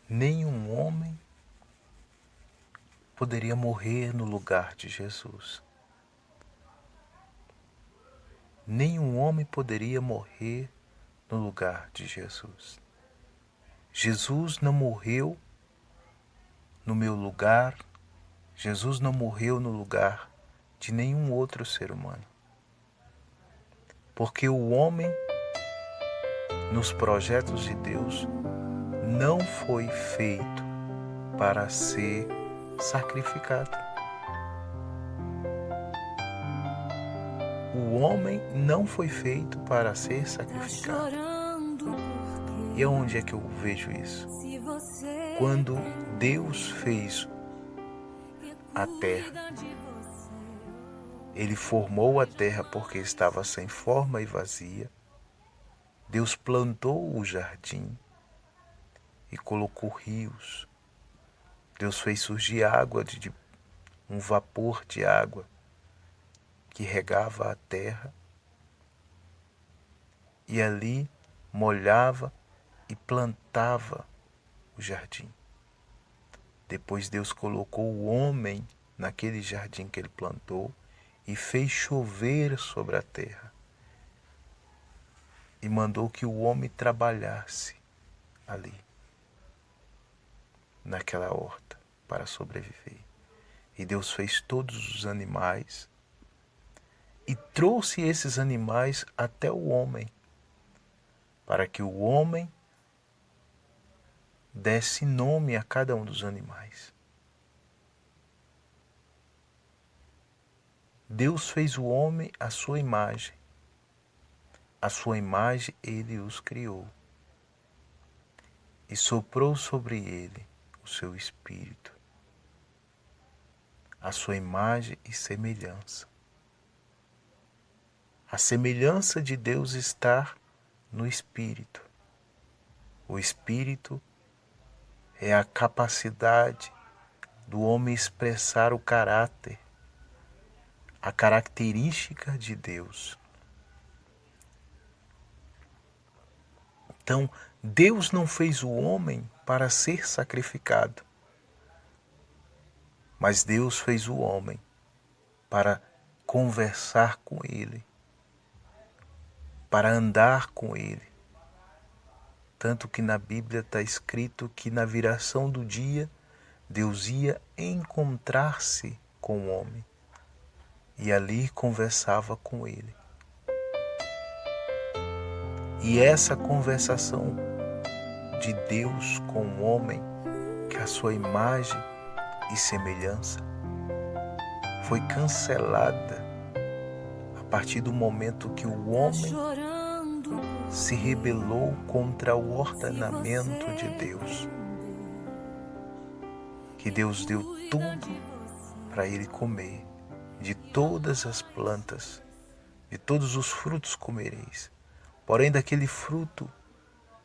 Nenhum homem poderia morrer no lugar de Jesus. Nenhum homem poderia morrer no lugar de Jesus. Jesus não morreu no meu lugar, Jesus não morreu no lugar de nenhum outro ser humano. Porque o homem, nos projetos de Deus, não foi feito para ser sacrificado. O homem não foi feito para ser sacrificado. E aonde é que eu vejo isso? Quando Deus fez a terra, Ele formou a terra porque estava sem forma e vazia. Deus plantou o jardim e colocou rios. Deus fez surgir água, um vapor de água que regava a terra e ali molhava e plantava o jardim. Depois Deus colocou o homem naquele jardim que ele plantou e fez chover sobre a terra. E mandou que o homem trabalhasse ali, naquela horta, para sobreviver. E Deus fez todos os animais e trouxe esses animais até o homem, para que o homem desse nome a cada um dos animais. Deus fez o homem à sua imagem. À sua imagem ele os criou. E soprou sobre ele o seu espírito. A sua imagem e semelhança. A semelhança de Deus está no espírito. O espírito é a capacidade do homem expressar o caráter, a característica de Deus. Então, Deus não fez o homem para ser sacrificado, mas Deus fez o homem para conversar com ele, para andar com ele. Tanto que na Bíblia está escrito que na viração do dia, Deus ia encontrar-se com o homem e ali conversava com ele. E essa conversação de Deus com o homem, que é a sua imagem e semelhança, foi cancelada a partir do momento que o homem se rebelou contra o ordenamento de Deus. Que Deus deu tudo para ele comer, de todas as plantas, de todos os frutos comereis, porém daquele fruto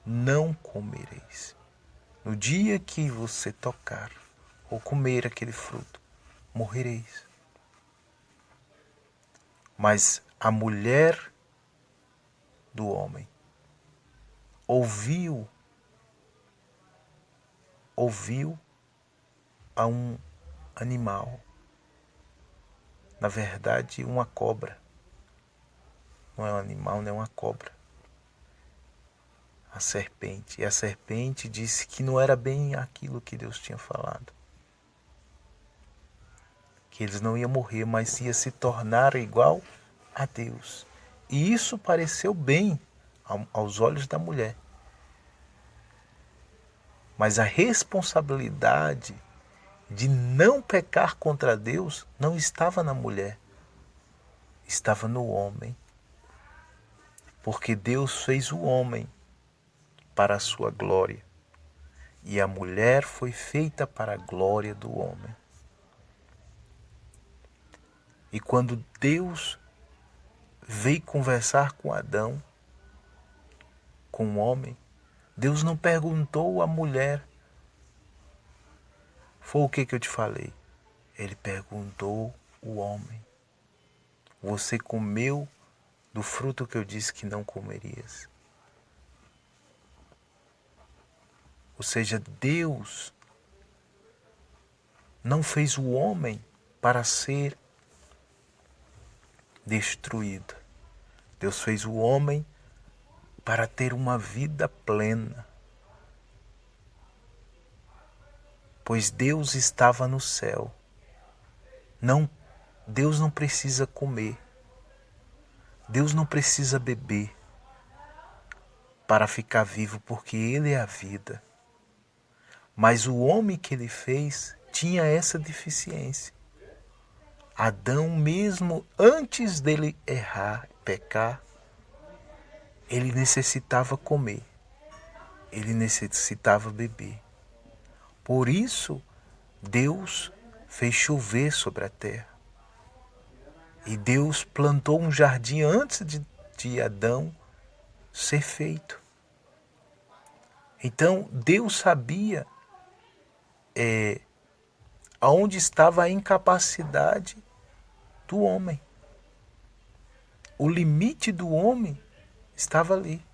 não comereis. No dia que você tocar ou comer aquele fruto, morrereis. Mas a mulher do homem ouviu a um animal, na verdade uma cobra, não é um animal, não é uma cobra, a serpente. E a serpente disse que não era bem aquilo que Deus tinha falado, que eles não iam morrer, mas ia se tornar igual a Deus. E isso pareceu bem aos olhos da mulher. Mas a responsabilidade de não pecar contra Deus não estava na mulher, estava no homem. Porque Deus fez o homem para a sua glória e a mulher foi feita para a glória do homem. E quando Deus veio conversar com Adão, com o homem, Deus não perguntou à mulher. Foi o que eu te falei? Ele perguntou o homem. Você comeu do fruto que eu disse que não comerias? Ou seja, Deus não fez o homem para ser destruído. Deus fez o homem para ter uma vida plena. Pois Deus estava no céu. Deus não precisa comer. Deus não precisa beber para ficar vivo, porque Ele é a vida. Mas o homem que Ele fez tinha essa deficiência. Adão, mesmo antes dele errar, pecar, ele necessitava comer, ele necessitava beber. Por isso, Deus fez chover sobre a terra. E Deus plantou um jardim antes de Adão ser feito. Então, Deus sabia aonde estava a incapacidade do homem. O limite do homem estava ali.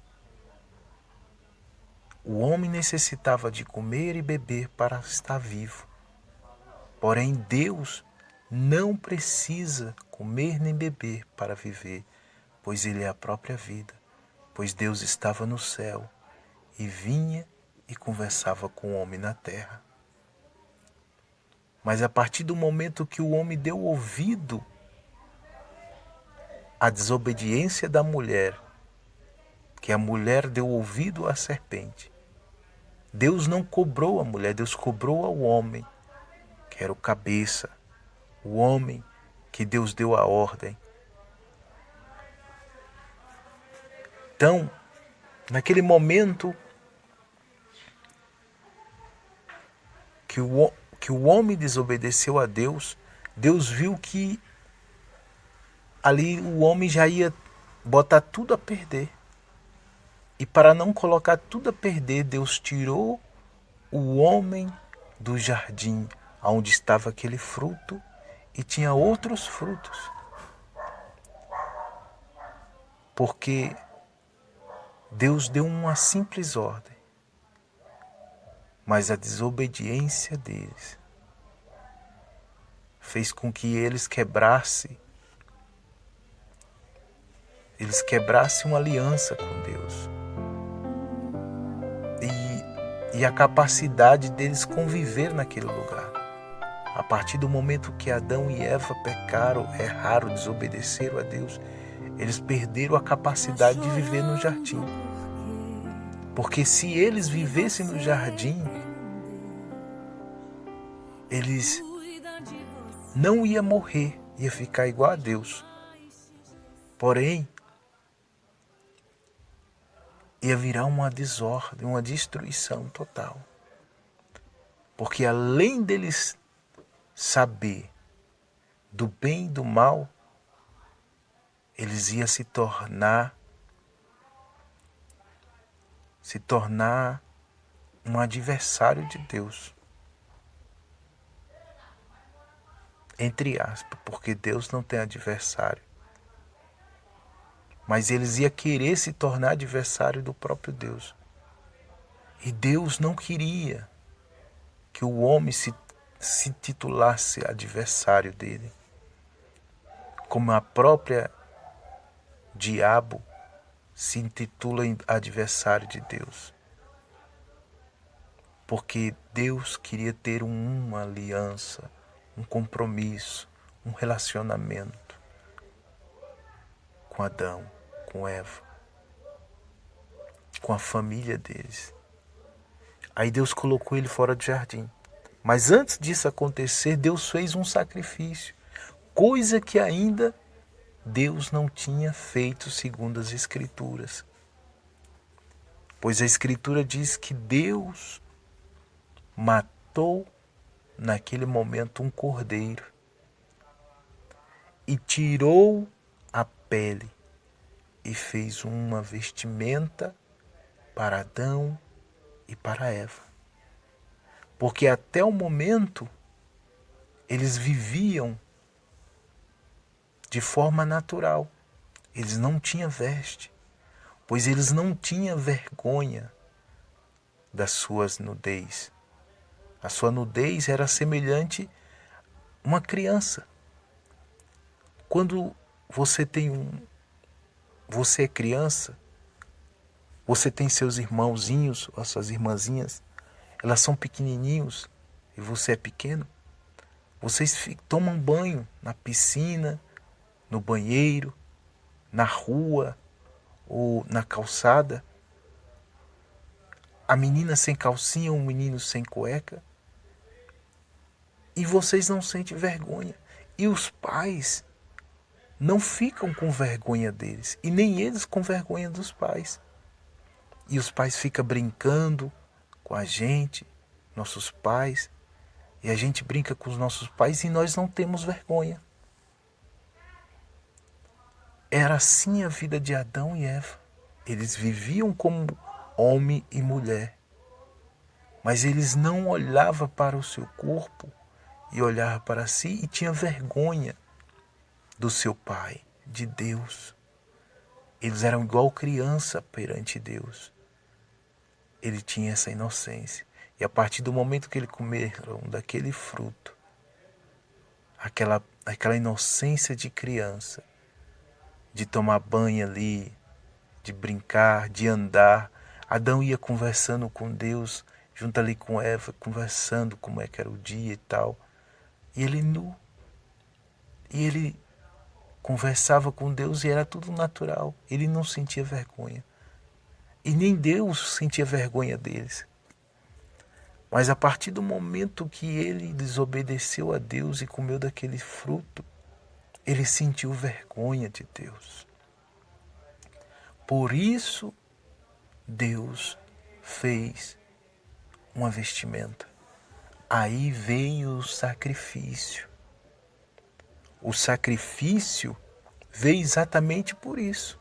O homem necessitava de comer e beber para estar vivo. Porém, Deus não precisa comer nem beber para viver, pois Ele é a própria vida. Pois Deus estava no céu e vinha e conversava com o homem na terra. Mas a partir do momento que o homem deu ouvido à desobediência da mulher, que a mulher deu ouvido à serpente, Deus não cobrou a mulher, Deus cobrou ao homem, que era o cabeça, o homem que Deus deu a ordem. Então, naquele momento que o homem desobedeceu a Deus, Deus viu que ali o homem já ia botar tudo a perder. E para não colocar tudo a perder, Deus tirou o homem do jardim onde estava aquele fruto e tinha outros frutos. Porque Deus deu uma simples ordem, mas a desobediência deles fez com que eles quebrassem uma aliança com Deus. E a capacidade deles conviver naquele lugar. A partir do momento que Adão e Eva pecaram, erraram, desobedeceram a Deus, eles perderam a capacidade de viver no jardim. Porque se eles vivessem no jardim, eles não iam morrer, ia ficar igual a Deus. Porém, ia virar uma desordem, uma destruição total. Porque além deles saber do bem e do mal, eles iam se tornar um adversário de Deus. Entre aspas, porque Deus não tem adversário. Mas eles iam querer se tornar adversário do próprio Deus. E Deus não queria que o homem se titulasse adversário dele. Como a própria diabo se intitula adversário de Deus. Porque Deus queria ter uma aliança, um compromisso, um relacionamento com Adão, com Eva, com a família deles. Aí Deus colocou ele fora do jardim. Mas antes disso acontecer, Deus fez um sacrifício, coisa que ainda Deus não tinha feito segundo as Escrituras. Pois a Escritura diz que Deus matou naquele momento um cordeiro e tirou a pele e fez uma vestimenta para Adão e para Eva. Porque até o momento eles viviam de forma natural. Eles não tinham veste, pois eles não tinham vergonha da sua nudez. A sua nudez era semelhante a uma criança. Quando você é criança, você tem seus irmãozinhos, as suas irmãzinhas, elas são pequenininhos e você é pequeno. Vocês tomam banho na piscina, no banheiro, na rua ou na calçada. A menina sem calcinha, o menino sem cueca. E vocês não sentem vergonha. E os pais não ficam com vergonha deles. E nem eles com vergonha dos pais. E os pais ficam brincando com a gente, nossos pais. E a gente brinca com os nossos pais e nós não temos vergonha. Era assim a vida de Adão e Eva. Eles viviam como homem e mulher. Mas eles não olhavam para o seu corpo e olhavam para si e tinham vergonha do seu pai, de Deus. Eles eram igual criança perante Deus. Ele tinha essa inocência. E a partir do momento que eles comeram daquele fruto, aquela inocência de criança, de tomar banho ali, de brincar, de andar, Adão ia conversando com Deus, junto ali com Eva, conversando como é que era o dia e tal. E ele nu. E ele conversava com Deus e era tudo natural. Ele não sentia vergonha. E nem Deus sentia vergonha deles. Mas a partir do momento que ele desobedeceu a Deus e comeu daquele fruto, ele sentiu vergonha de Deus. Por isso, Deus fez uma vestimenta. Aí veio o sacrifício. O sacrifício veio exatamente por isso.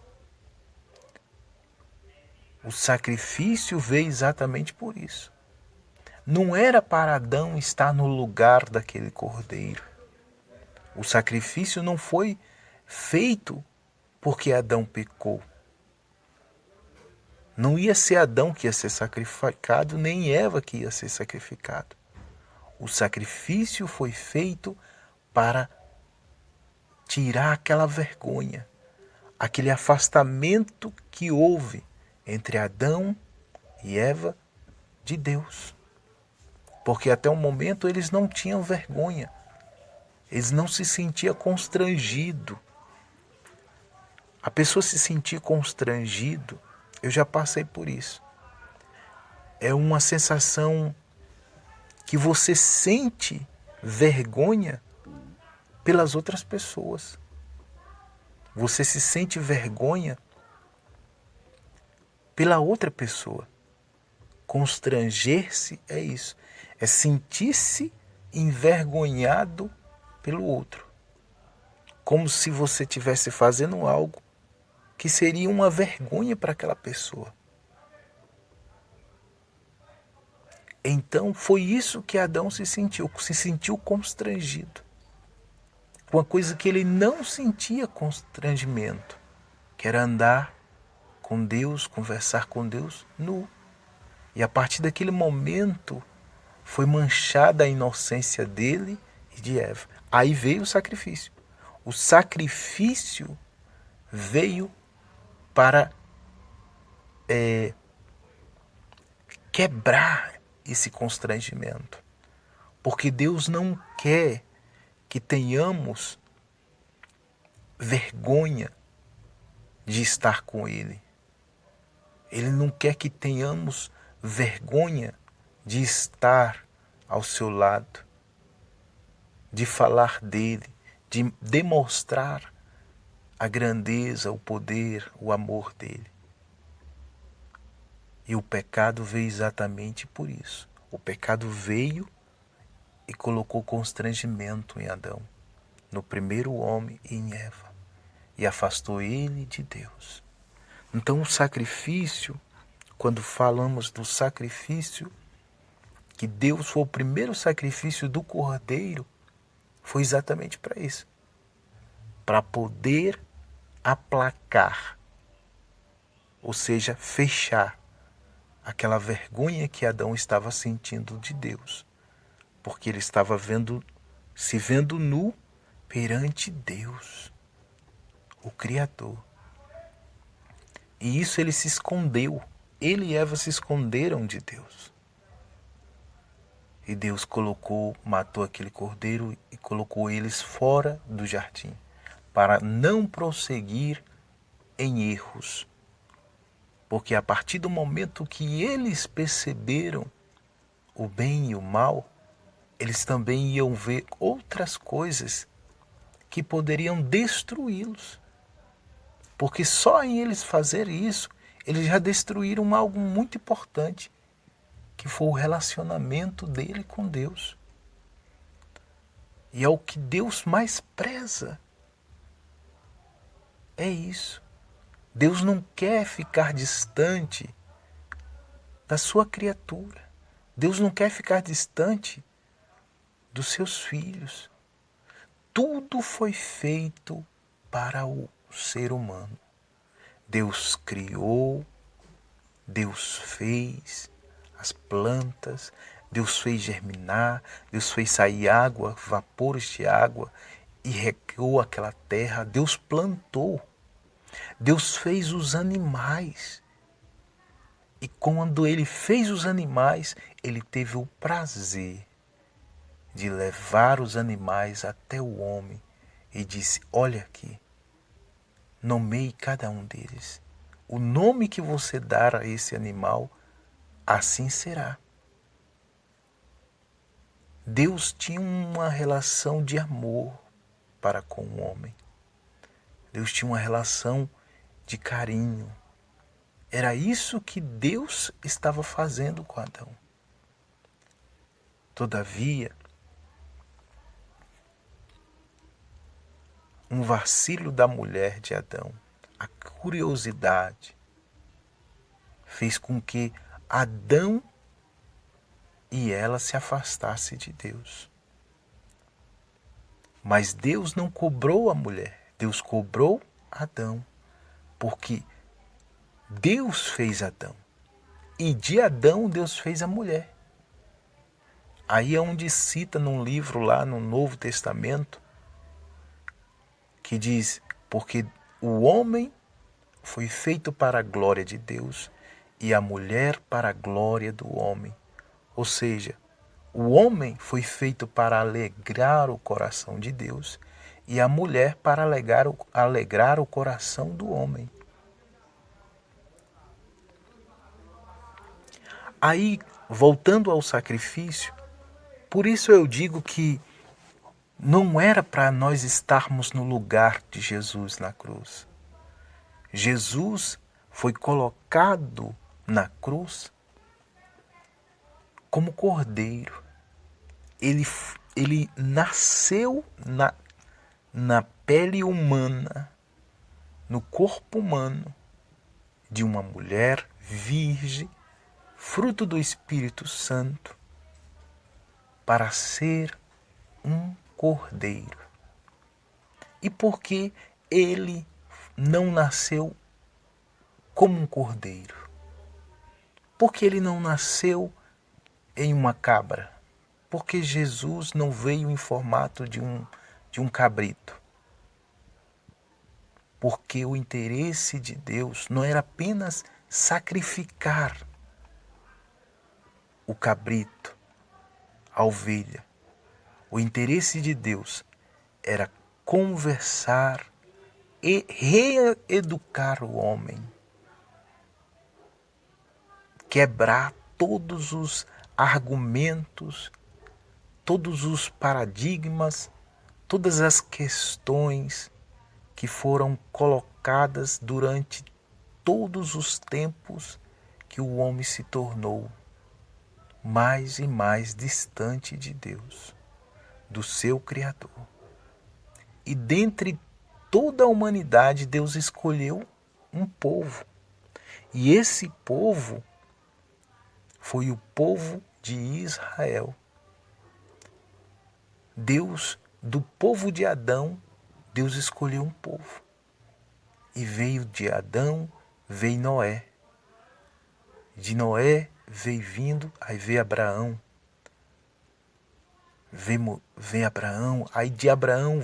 O sacrifício veio exatamente por isso. Não era para Adão estar no lugar daquele cordeiro. O sacrifício não foi feito porque Adão pecou. Não ia ser Adão que ia ser sacrificado, nem Eva que ia ser sacrificado. O sacrifício foi feito para tirar aquela vergonha, aquele afastamento que houve entre Adão e Eva de Deus. Porque até o momento eles não tinham vergonha. Eles não se sentiam constrangidos. A pessoa se sentir constrangido, eu já passei por isso. É uma sensação que você sente vergonha pelas outras pessoas. Você se sente vergonha pela outra pessoa. Constranger-se é isso. É sentir-se envergonhado pelo outro. Como se você estivesse fazendo algo que seria uma vergonha para aquela pessoa. Então foi isso que Adão se sentiu constrangido. Uma coisa que ele não sentia constrangimento, que era andar com Deus, conversar com Deus nu. E a partir daquele momento foi manchada a inocência dele e de Eva. Aí veio o sacrifício. O sacrifício veio para quebrar esse constrangimento. Porque Deus não quer que tenhamos vergonha de estar com Ele. Ele não quer que tenhamos vergonha de estar ao seu lado, de falar dele, de demonstrar a grandeza, o poder, o amor dele. E o pecado veio exatamente por isso. O pecado veio e colocou constrangimento em Adão, no primeiro homem e em Eva, e afastou ele de Deus. Então o sacrifício, quando falamos do sacrifício, que Deus foi o primeiro sacrifício do cordeiro, foi exatamente para isso. Para poder aplacar, ou seja, fechar aquela vergonha que Adão estava sentindo de Deus, porque ele estava se vendo nu perante Deus, o Criador. E isso ele se escondeu. Ele e Eva se esconderam de Deus. E Deus matou aquele cordeiro e colocou eles fora do jardim, para não prosseguir em erros. Porque a partir do momento que eles perceberam o bem e o mal, eles também iam ver outras coisas que poderiam destruí-los. Porque só em eles fazerem isso, eles já destruíram algo muito importante, que foi o relacionamento dele com Deus. E é o que Deus mais preza. É isso. Deus não quer ficar distante da sua criatura. Deus não quer ficar distante dos seus filhos. Tudo foi feito para o ser humano. Deus criou, Deus fez as plantas, Deus fez germinar, Deus fez sair água, vapores de água, e regou aquela terra. Deus plantou, Deus fez os animais. E quando ele fez os animais, ele teve o prazer de levar os animais até o homem e disse: olha aqui, nomeie cada um deles. O nome que você dar a esse animal, assim será. Deus tinha uma relação de amor para com o homem. Deus tinha uma relação de carinho. Era isso que Deus estava fazendo com Adão. Todavia, um vacilo da mulher de Adão, a curiosidade, fez com que Adão e ela se afastassem de Deus. Mas Deus não cobrou a mulher, Deus cobrou Adão, porque Deus fez Adão, e de Adão Deus fez a mulher. Aí é onde cita num livro lá no Novo Testamento, que diz: porque o homem foi feito para a glória de Deus e a mulher para a glória do homem. Ou seja, o homem foi feito para alegrar o coração de Deus e a mulher para alegrar o coração do homem. Aí, voltando ao sacrifício, por isso eu digo que não era para nós estarmos no lugar de Jesus na cruz. Jesus foi colocado na cruz como cordeiro. Ele nasceu na pele humana, no corpo humano de uma mulher virgem, fruto do Espírito Santo, para ser um cordeiro. E por que ele não nasceu como um cordeiro? Porque ele não nasceu em uma cabra? Porque Jesus não veio em formato de um cabrito? Porque o interesse de Deus não era apenas sacrificar o cabrito, a ovelha. O interesse de Deus era conversar e reeducar o homem. Quebrar todos os argumentos, todos os paradigmas, todas as questões que foram colocadas durante todos os tempos que o homem se tornou mais e mais distante de Deus, do seu Criador. E dentre toda a humanidade, Deus escolheu um povo. E esse povo foi o povo de Israel. Deus, do povo de Adão, Deus escolheu um povo. E veio de Adão, veio Noé. De Noé veio vindo, aí veio Abraão. Vem Abraão, aí de Abraão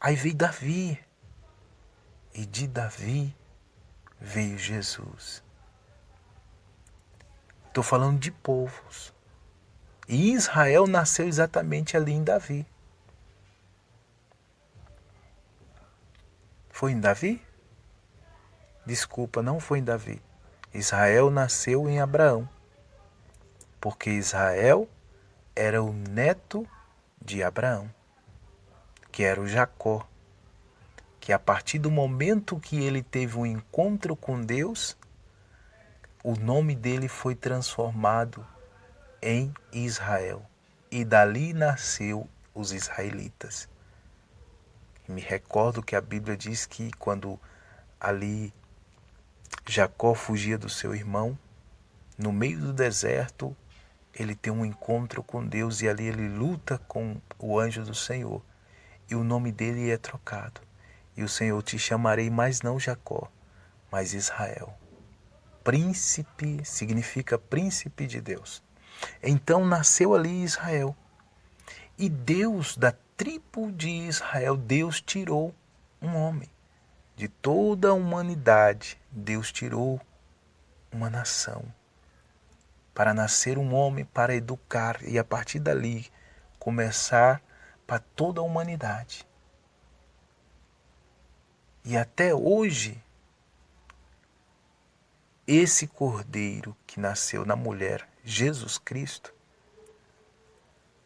aí veio Davi. E de Davi veio Jesus. Estou falando de povos. E Israel nasceu exatamente ali em Davi. Foi em Davi? Desculpa, não foi em Davi. Israel nasceu em Abraão. Porque Israel era o neto de Abraão, que era o Jacó. Que a partir do momento que ele teve um encontro com Deus, o nome dele foi transformado em Israel. E dali nasceu os israelitas. Me recordo que a Bíblia diz que quando ali Jacó fugia do seu irmão, no meio do deserto, ele tem um encontro com Deus e ali ele luta com o anjo do Senhor. E o nome dele é trocado. E o Senhor: te chamarei mais não Jacó, mas Israel. Príncipe significa príncipe de Deus. Então nasceu ali Israel. E Deus, da tribo de Israel, Deus tirou um homem. De toda a humanidade, Deus tirou uma nação. Para nascer um homem, para educar e a partir dali começar para toda a humanidade. E até hoje, esse cordeiro que nasceu na mulher, Jesus Cristo,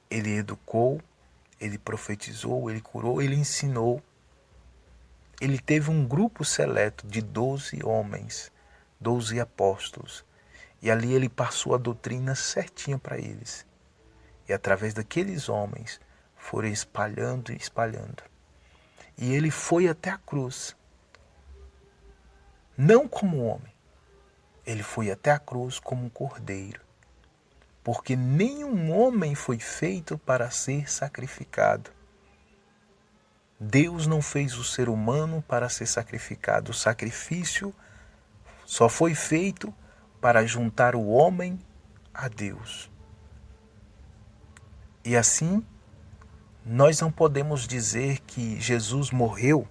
ele educou, ele profetizou, ele curou, ele ensinou. Ele teve um grupo seleto de 12 homens, 12 apóstolos. E ali ele passou a doutrina certinha para eles. E através daqueles homens foram espalhando e espalhando. E ele foi até a cruz. Não como homem. Ele foi até a cruz como um cordeiro. Porque nenhum homem foi feito para ser sacrificado. Deus não fez o ser humano para ser sacrificado. O sacrifício só foi feito para juntar o homem a Deus. E assim, nós não podemos dizer que Jesus morreu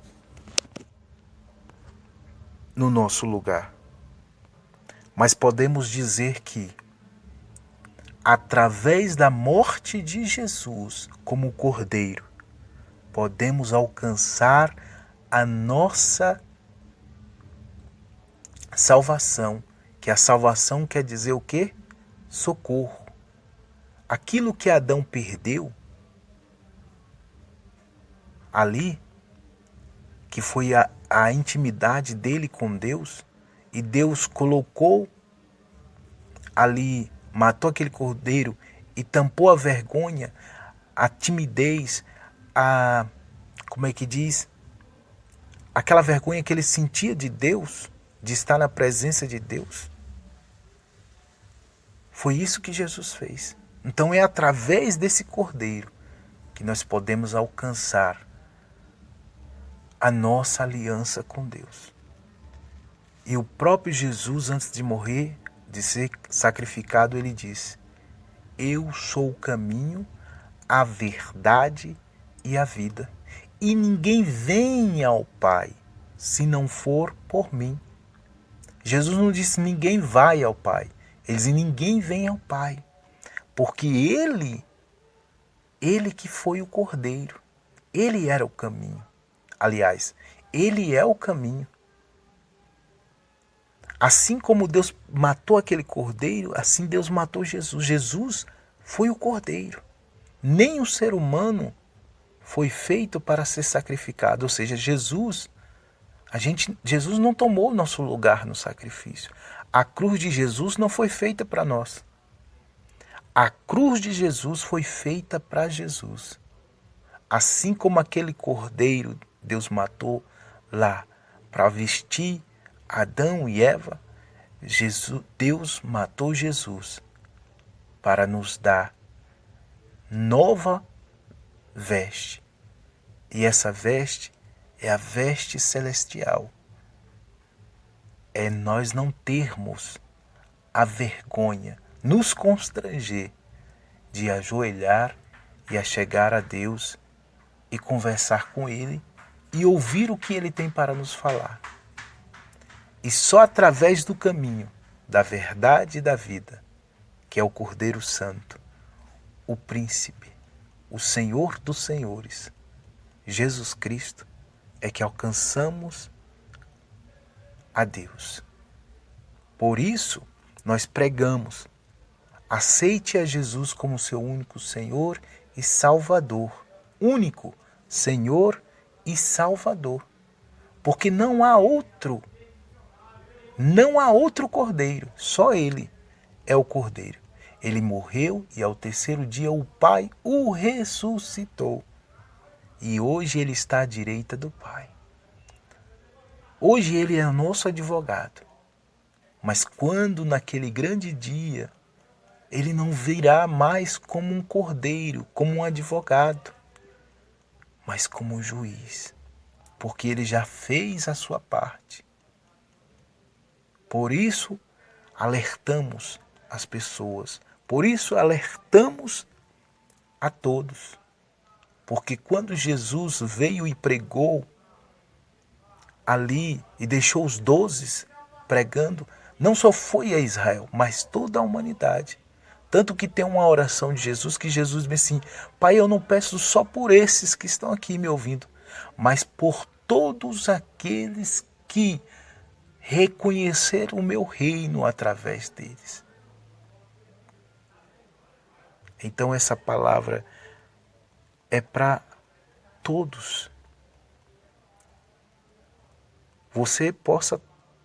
no nosso lugar. Mas podemos dizer que, através da morte de Jesus como cordeiro, podemos alcançar a nossa salvação. Que a salvação quer dizer o quê? Socorro. Aquilo que Adão perdeu ali, que foi a intimidade dele com Deus, e Deus colocou ali, matou aquele cordeiro e tampou a vergonha, a timidez, como é que diz? Aquela vergonha que ele sentia de Deus, de estar na presença de Deus. Foi isso que Jesus fez. Então é através desse cordeiro que nós podemos alcançar a nossa aliança com Deus. E o próprio Jesus, antes de morrer, de ser sacrificado, ele disse: eu sou o caminho, a verdade e a vida. E ninguém vem ao Pai se não for por mim. Jesus não disse ninguém vai ao Pai. Ele disse ninguém vem ao Pai. Porque ele que foi o cordeiro. Ele era o caminho. Aliás, ele é o caminho. Assim como Deus matou aquele cordeiro, assim Deus matou Jesus. Jesus foi o cordeiro. Nem o ser humano foi feito para ser sacrificado. Ou seja, Jesus não tomou o nosso lugar no sacrifício. A cruz de Jesus não foi feita para nós. A cruz de Jesus foi feita para Jesus. Assim como aquele cordeiro Deus matou lá para vestir Adão e Eva, Deus matou Jesus para nos dar nova veste. E essa veste é a veste celestial. É nós não termos a vergonha, nos constranger de ajoelhar e a chegar a Deus e conversar com Ele e ouvir o que Ele tem para nos falar. E só através do caminho da verdade e da vida, que é o Cordeiro Santo, o Príncipe, o Senhor dos Senhores, Jesus Cristo, é que alcançamos a Deus. Por isso, nós pregamos: aceite a Jesus como seu único Senhor e Salvador. Único Senhor e Salvador. Porque não há outro Cordeiro, só Ele é o Cordeiro. Ele morreu e ao terceiro dia o Pai o ressuscitou. E hoje Ele está à direita do Pai. Hoje Ele é nosso advogado. Mas quando naquele grande dia, Ele não virá mais como um cordeiro, como um advogado, mas como um juiz, porque Ele já fez a sua parte. Por isso, alertamos as pessoas, por isso alertamos a todos. Porque quando Jesus veio e pregou ali e deixou os 12 pregando, não só foi a Israel, mas toda a humanidade. Tanto que tem uma oração de Jesus que Jesus disse assim: Pai, eu não peço só por esses que estão aqui me ouvindo, mas por todos aqueles que reconheceram o meu reino através deles. Então essa palavra é para todos. Você possa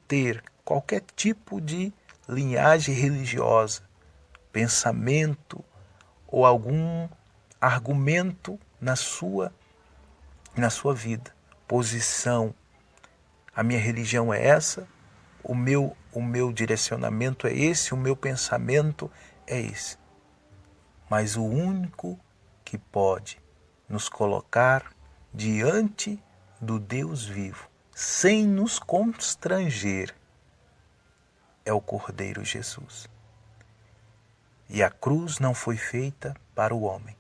ter qualquer tipo de linhagem religiosa, pensamento ou algum argumento na sua vida, posição. A minha religião é essa, o meu direcionamento é esse, o meu pensamento é esse. Mas o único que pode nos colocar diante do Deus vivo, sem nos constranger, é o Cordeiro Jesus. E a cruz não foi feita para o homem.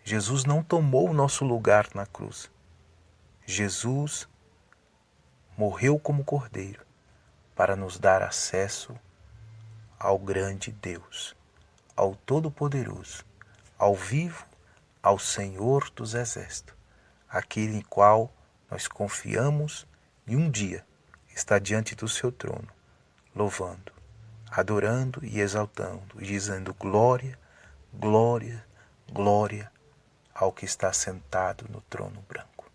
Jesus não tomou o nosso lugar na cruz. Jesus morreu como Cordeiro para nos dar acesso ao grande Deus, ao Todo-Poderoso, ao vivo, ao Senhor dos Exércitos, aquele em qual nós confiamos e um dia está diante do seu trono, louvando, adorando e exaltando, e dizendo glória, glória, glória ao que está sentado no trono branco.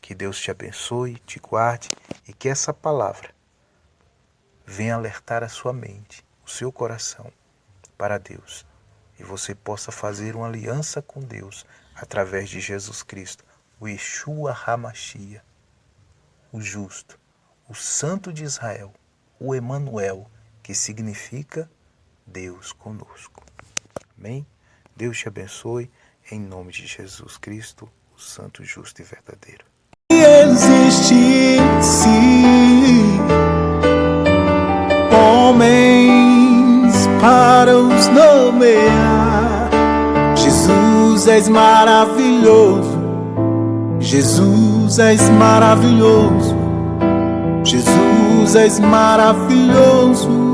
Que Deus te abençoe, te guarde e que essa palavra venha alertar a sua mente, o seu coração para Deus, e você possa fazer uma aliança com Deus através de Jesus Cristo, o Yeshua HaMashiach, o justo, o Santo de Israel, o Emanuel, que significa Deus conosco. Amém? Deus te abençoe, em nome de Jesus Cristo, o Santo, justo e verdadeiro. Existe sim homens para os nomear. Jesus és maravilhoso, Jesus és maravilhoso, Jesus és maravilhoso.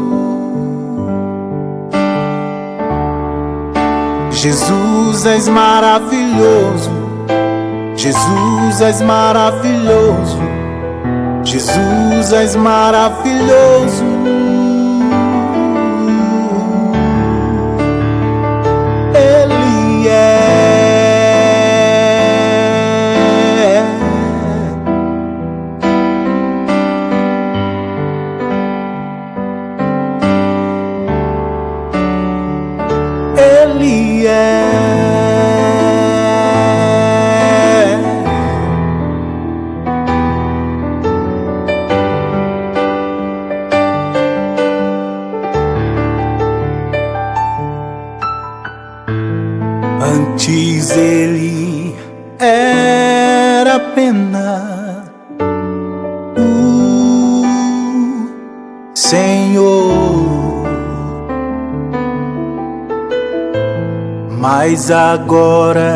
Jesus és maravilhoso, Jesus és maravilhoso, Jesus és maravilhoso. Ele antes ele era apenas o Senhor. mas agora